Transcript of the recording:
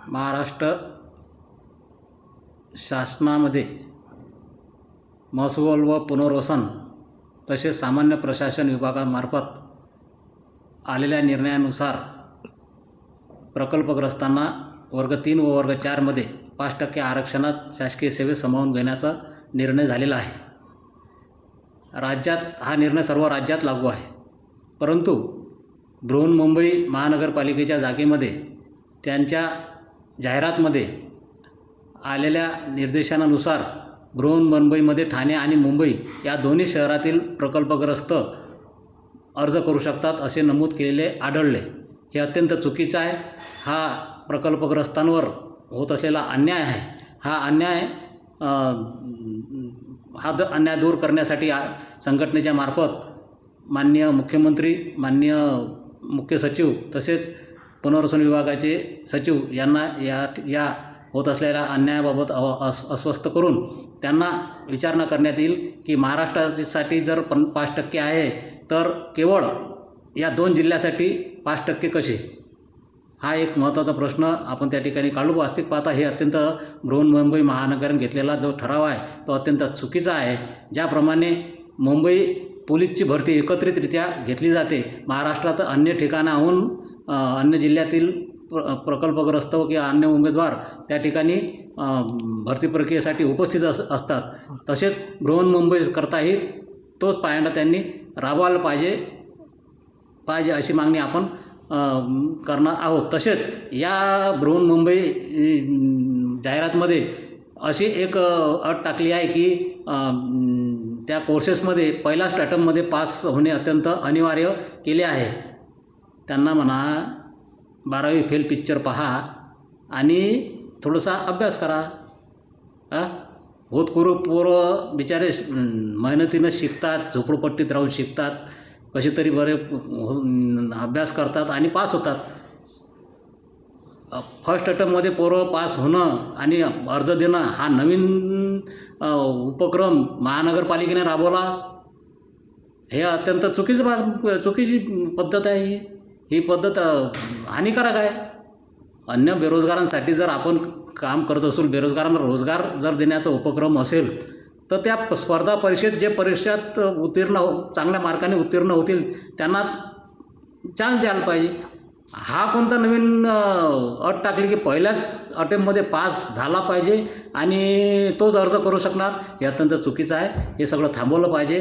महाराष्ट्र शासनामध्ये महसूल व पुनर्वसन तसेच सामान्य प्रशासन विभागामार्फत आलेल्या निर्णयानुसार प्रकल्पग्रस्तांना वर्ग 3 व वर्ग 4 मध्ये 5% आरक्षणात शासकीय सेवेत सामावून घेण्याचा निर्णय झालेला आहे. राज्यात हा निर्णय सर्व राज्यात लागू आहे, परंतु बृहन्मुंबई महानगरपालिकेच्या जागेमध्ये त्यांच्या जाहिरातमध्ये आलेल्या निर्देशानुसार बृहन्मुंबईमध्ये ठाणे आणि मुंबई या दोन्ही शहरातील प्रकल्पग्रस्त अर्ज करू शकतात असे नमूद केलेले आढळले. हे अत्यंत चुकीचं आहे. हा प्रकल्पग्रस्तांवर होत असलेला अन्याय आहे. हा अन्याय दूर करण्यासाठी संघटनेच्या मार्फत माननीय मुख्यमंत्री, माननीय मुख्य सचिव तसेच पुनर्वसन विभागाचे सचिव यांना या होत असलेल्या अन्यायाबाबत अस्वस्थ करून त्यांना विचारणा करण्यात येईल की महाराष्ट्रासाठी जर 5% आहे तर केवळ या 2 जिल्ह्यासाठी 5% कसे. हा एक महत्त्वाचा प्रश्न आपण त्या ठिकाणी काढू. वास्तविक पाहता हे अत्यंत बृहन्मुंबई महानगराने घेतलेला जो ठराव आहे तो अत्यंत चुकीचा आहे. ज्याप्रमाणे मुंबई पोलीसची भरती एकत्रितरित्या घेतली जाते, महाराष्ट्रात अन्य ठिकाणाहून अन्य जिल्ह्यातील प्रकल्पग्रस्त किंवा अन्य उमेदवार त्या ठिकाणी भरती प्रक्रियेसाठी उपस्थित असतात. तसेच बृहन्मुंबईकरताही तोच पायंडा त्यांनी राबवायला पाहिजे अशी मागणी आपण करणार आहोत. तसेच या बृहन्मुंबई जाहिरातमध्ये अशी एक अट टाकली आहे की त्या कोर्सेसमध्ये पहिल्याच अटेम्प्टमध्ये पास होणे अत्यंत अनिवार्य केले आहे. त्यांना म्हणा 12वी फेल पिक्चर पहा आणि थोडासा अभ्यास करा. होतकरू पोरं बिचारे मेहनतीनं शिकतात, झोपडपट्टीत राहून शिकतात, कसे तरी बरे अभ्यास करतात आणि पास होतात. फर्स्ट अटेम्प्टमध्ये पोरं पास होणं आणि अर्ज देणं हा नवीन उपक्रम महानगरपालिकेने राबवला. हे अत्यंत चुकीची पद्धत आहे. ही पद्धत हानिकारक आहे. अन्य बेरोजगारांसाठी जर आपण काम करत असू, बेरोजगारांना रोजगार जर देण्याचा उपक्रम असेल तर त्या स्पर्धा परीक्षेत जे परीक्षेत चांगल्या मार्काने उत्तीर्ण होतील त्यांना चान्स द्यायला पाहिजे. हा कोणता नवीन अट टाकली की पहिल्याच अटेम्प्टमध्ये पास झाला पाहिजे आणि तोच अर्ज करू शकणार. हे अत्यंत चुकीचं आहे. हे सगळं थांबवलं पाहिजे.